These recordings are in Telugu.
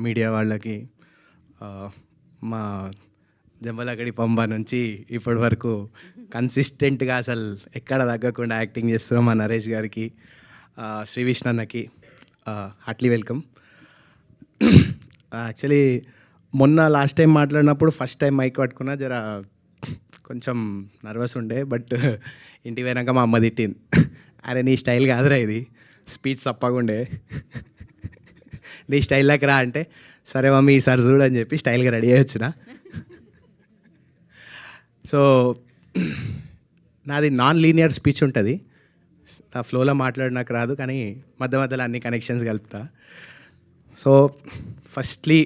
మీడియా వాళ్ళకి, మా జంబలగడి పంబ నుంచి ఇప్పటి వరకు కన్సిస్టెంట్గా అసలు ఎక్కడ తగ్గకుండా యాక్టింగ్ చేస్తున్నాం మా నరేష్ గారికి, శ్రీ విష్ణు అన్నకి హార్ట్లీ వెల్కమ్. యాక్చువల్లీ మొన్న లాస్ట్ టైం మాట్లాడినప్పుడు ఫస్ట్ టైం మైక్ పట్టుకున్నా జర కొంచెం నర్వస్ ఉండే, బట్ ఇంటికి పోయినాక మా అమ్మ తిట్టింది, అరే నీ స్టైల్ కాదురా ఇది, స్పీచ్ తప్పకుండే, నీ స్టైల్లోకి రా అంటే, సరే మమ్మీ ఈసారి చూడు అని చెప్పి స్టైల్గా రెడీ అయ్యి వచ్చిన. సో నాది నాన్ లీనియర్ స్పీచ్ ఉంటుంది, ఆ ఫ్లోలో మాట్లాడినాక రాదు, కానీ మధ్య మధ్యలో అన్ని కనెక్షన్స్ కలుపుతా. సో ఫస్ట్లీ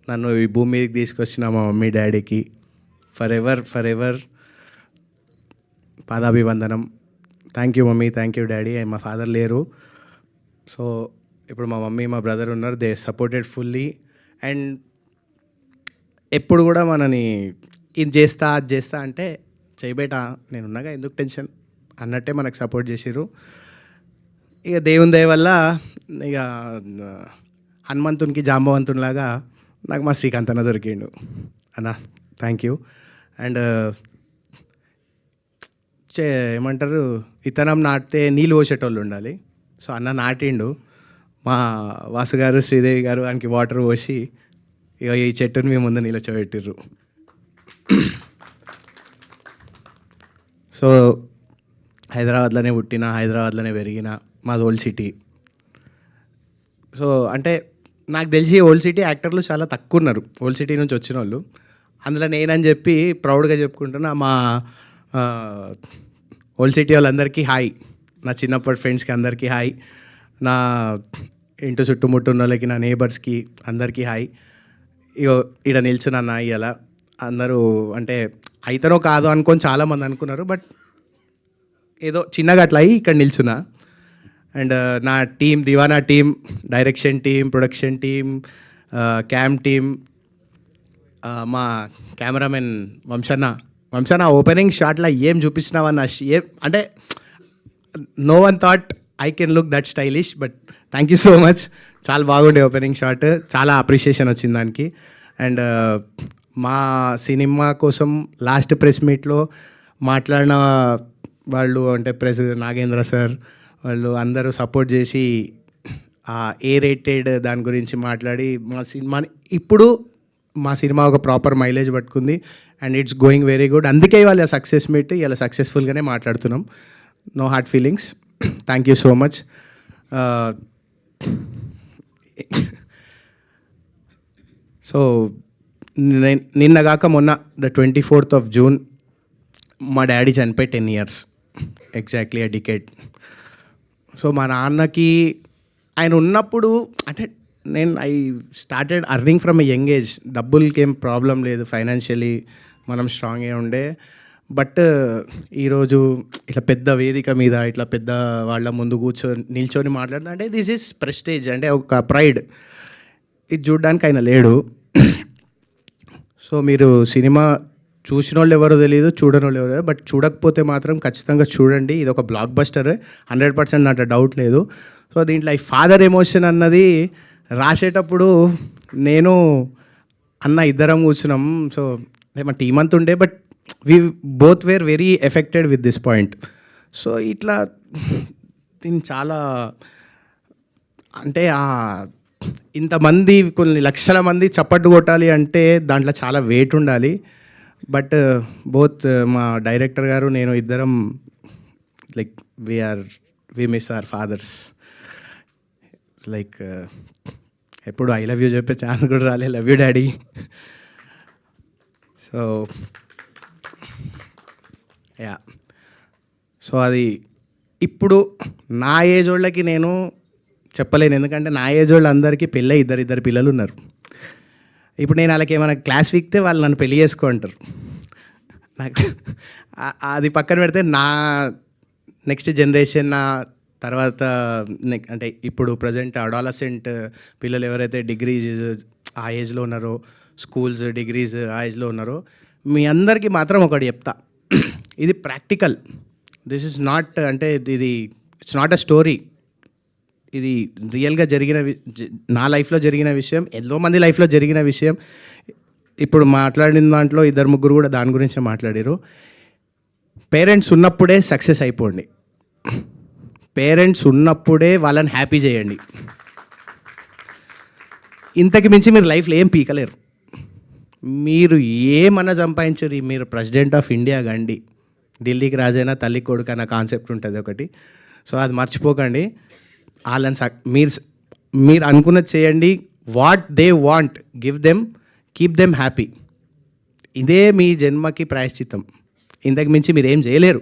నన్ను ఈ భూమి మీదకి తీసుకొచ్చిన మా మమ్మీ డాడీకి ఫర్ ఎవర్ పాదాభివందనం. Thank you mummy, thank you daddy. మా ఫాదర్ లేరు, సో ఇప్పుడు మా మమ్మీ మా బ్రదర్ ఉన్నారు, దే సపోర్టెడ్ ఫుల్లీ. అండ్ ఎప్పుడు కూడా మనని ఇది చేస్తా అది చేస్తా అంటే, చేయబేట నేనున్నాగా ఎందుకు టెన్షన్ అన్నట్టే మనకు సపోర్ట్ చేసిర్రు. ఇక దేవుని దయ వల్ల ఇక హనుమంతునికి జాంబవంతునిలాగా నాకు మా శ్రీకాంత్ అన్న దొరికిండు. అన్న థ్యాంక్ యూ. అండ్ ఏమంటారు, ఇతనం నాటితే నీళ్ళు పోసేటోళ్ళు ఉండాలి. సో అన్న నాటిండు, మా వాసు గారు శ్రీదేవి గారు ఆయనకి వాటర్ పోసి ఇక ఈ చెట్టుని మీ ముందు నిలచోబెట్టిర్రు. సో హైదరాబాద్లోనే పుట్టిన, హైదరాబాద్లోనే పెరిగిన, మాది ఓల్డ్ సిటీ. సో అంటే నాకు తెలిసి ఓల్డ్ సిటీ యాక్టర్లు చాలా తక్కువ ఉన్నారు, ఓల్డ్ సిటీ నుంచి వచ్చిన వాళ్ళు. అందులో నేనని చెప్పి ప్రౌడ్గా చెప్పుకుంటున్నా. మా ఓల్డ్ సిటీ వాళ్ళందరికీ హాయ్, నా చిన్నప్పటి ఫ్రెండ్స్కి అందరికీ హాయ్, నా ఇంటి చుట్టుముట్టు ఉన్న వాళ్ళకి, నా నేబర్స్కి అందరికీ హాయ్. ఇగో ఈడ నిల్చున్నా ఇలా అందరూ అంటే అయితేనో కాదో అనుకొని చాలామంది అనుకున్నారు, బట్ ఏదో చిన్నగా అట్లా అయ్యి ఇక్కడ నిల్చున్నా. అండ్ నా team, Deewana team, direction team, production team, cam team, మా కెమెరామెన్ వంశన్న ఓపెనింగ్ షాట్లో ఏం చూపించినావన్న, ఏం అంటే no one thought I can look that stylish, but thank you so much. చాలా బాగుండే ఓపెనింగ్ షాట్, చాలా అప్రిషియేషన్ వచ్చింది దానికి. అండ్ మా సినిమా కోసం లాస్ట్ ప్రెస్ మీట్లో మాట్లాడిన వాళ్ళు అంటే ప్రెసిడెంట్ నాగేంద్ర సార్ వాళ్ళు అందరూ సపోర్ట్ చేసి ఏ రేటెడ్ దాని గురించి మాట్లాడి మా సినిమాని ఇప్పుడు మా సినిమా ఒక ప్రాపర్ మైలేజ్ పట్టుకుంది and it's going very good. అందుకే ఇవాళ సక్సెస్ మీట్, ఇలా సక్సెస్ఫుల్గానే మాట్లాడుతున్నాం. No hard feelings. Thank you so much. So నిన్నగాక మొన్న ద 24th of June మా డాడీ చనిపోయి 10 years, ఎగ్జాక్ట్లీ a decade. సో మా నాన్నకి ఆయన ఉన్నప్పుడు అంటే I started earning from a young age. డబ్బులకి ఏం ప్రాబ్లం లేదు, ఫైనాన్షియలీ మనం స్ట్రాంగ్గా ఉండే. బట్ ఈరోజు ఇట్లా పెద్ద వేదిక మీద ఇట్లా పెద్ద వాళ్ళ ముందు నిల్చొని మాట్లాడుతా అంటే దిస్ ఈజ్ ప్రెస్టేజ్, అంటే ఒక ప్రైడ్. ఇది చూడడానికి ఆయన లేడు. సో మీరు సినిమా చూసిన వాళ్ళు ఎవరో తెలియదు, చూడని వాళ్ళు ఎవరో, బట్ చూడకపోతే మాత్రం ఖచ్చితంగా చూడండి. ఇది ఒక బ్లాక్ బస్టర్ 100%, నాకు డౌట్ లేదు. సో దీంట్లో ఈ ఫాదర్ ఎమోషన్ అన్నది రాసేటప్పుడు నేను అన్న ఇద్దరం కూర్చున్నాం. సో మా టీం అంతా ఉండే, but we both wear very affected with this point. So ఇట్లా దీన్ని చాలా అంటే ఇంతమంది కొన్ని లక్షల మంది చప్పట్టు కొట్టాలి అంటే దాంట్లో చాలా వెయిట్ ఉండాలి. బట్ బోత్ మా డైరెక్టర్ గారు నేను ఇద్దరం like we miss our fathers. Like ఎప్పుడు ఐ లవ్ యూ చెప్పే ఛాన్స్ కూడా రాలే. Love you daddy. So yeah, so అది ఇప్పుడు నా ఏజ్ వాళ్ళకి నేను చెప్పలేను, ఎందుకంటే నా ఏజ్ వాళ్ళు అందరికీ పెళ్ళి ఇద్దరు పిల్లలు ఉన్నారు. ఇప్పుడు నేను వాళ్ళకి ఏమైనా క్లాస్ వీక్తే వాళ్ళు నన్ను పెళ్లి చేసుకుంటారు. నాకు అది పక్కన పెడితే నా నెక్స్ట్ జనరేషన్, నా తర్వాత అంటే ఇప్పుడు ప్రజెంట్ అడాలసెంట్ పిల్లలు ఎవరైతే డిగ్రీస్ ఆ ఏజ్లో ఉన్నారో, స్కూల్స్ డిగ్రీస్ ఆ ఏజ్లో ఉన్నారో, మీ అందరికీ మాత్రం ఒకటి చెప్తా, ఇది ప్రాక్టికల్. దిస్ ఇస్ నాట్ అంటే ఇది ఇట్స్ నాట్ అ స్టోరీ. ఇది రియల్గా నా లైఫ్లో జరిగిన విషయం, ఎంతో మంది లైఫ్లో జరిగిన విషయం. ఇప్పుడు మాట్లాడిన దాంట్లో 2-3 కూడా దాని గురించే మాట్లాడారు. పేరెంట్స్ ఉన్నప్పుడే సక్సెస్ అయిపోండి. పేరెంట్స్ ఉన్నప్పుడే వాళ్ళని హ్యాపీ చేయండి. ఇంతకు మించి మీరు లైఫ్లో ఏం పీకలేరు. మీరు ఏమన్నా సంపాదించరు, మీరు ప్రెసిడెంట్ ఆఫ్ ఇండియా కండి, ఢిల్లీకి రాజైనా తల్లి కొడుకు అన్న కాన్సెప్ట్ ఉంటుంది ఒకటి. సో అది మర్చిపోకండి. వాళ్ళని మీరు అనుకున్నది చేయండి. What they want give them, keep them happy. ఇదే మీ జన్మకి ప్రాయశ్చిత్తం. ఇంతకు మించి మీరు ఏం చేయలేరు.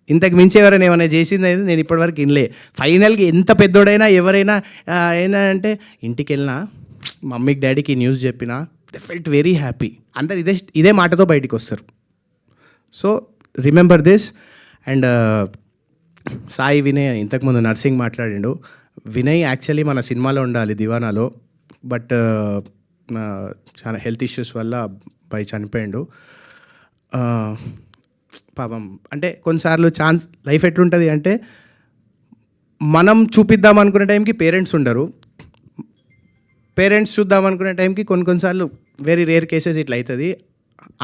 ఇంతకు మించి ఎవరైనా ఏమైనా చేసింది అయితే నేను ఇప్పటివరకు వినలే. ఫైనల్గా ఎంత పెద్దోడైనా ఎవరైనా ఏంటంటే ఇంటికి వెళ్ళినా మమ్మీకి డాడీకి న్యూస్ చెప్పినా దే ఫెల్ట్ వెరీ హ్యాపీ. అందరు ఇదే మాటతో బయటికి వస్తారు. So remember this. And Sai Vinay ఇంతకుముందు నర్సింగ్ మాట్లాడిండు. వినయ్ యాక్చువల్లీ మన సినిమాలో ఉండాలి దివానాలో, బట్ చాలా హెల్త్ ఇష్యూస్ వల్ల అబ్బాయి చనిపోయిండు. పాపం. అంటే కొన్నిసార్లు లైఫ్ ఎట్లుంటుంది అంటే మనం చూపిద్దాం అనుకునే టైంకి పేరెంట్స్ ఉండరు, పేరెంట్స్ చూద్దాం అనుకునే టైంకి కొన్నిసార్లు వెరీ రేర్ కేసెస్ ఇట్లా అవుతుంది.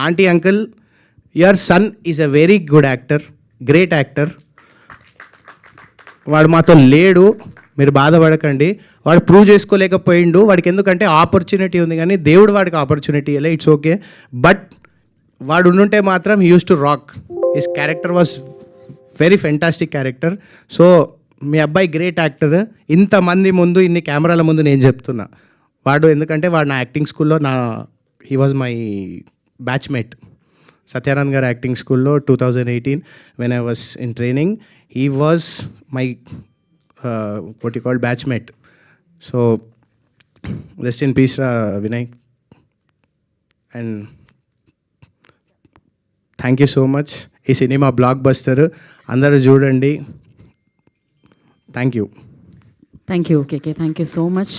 Aunty uncle, your son is a very good actor, great actor. వాడు మాతో లేడు, మీరు బాధపడకండి. వాడు ప్రూవ్ చేసుకోలేకపోయిండు. వాడికి ఎందుకంటే ఆపర్చునిటీ ఉంది, కానీ దేవుడు వాడికి ఆపర్చునిటీ ఇవ్వలే. It's okay. బట్ వాడు ఉండుంటే మాత్రం he used to rock. His character was very fantastic character. So మీ అబ్బాయి గ్రేట్ యాక్టర్. ఇంతమంది ముందు, ఇన్ని కెమెరాల ముందు నేను చెప్తున్నా. వాడు ఎందుకంటే వాడు నా యాక్టింగ్ స్కూల్లో he was my batchmate. Satyanand గారు యాక్టింగ్ స్కూల్లో 2018 when I was in training, he was my what you call batchmate. So rest in peace Vinay, and thank you so much. ఈ సినిమా బ్లాక్ బస్టర్, అందరూ చూడండి. Thank you. Thank you KK, thank you so much.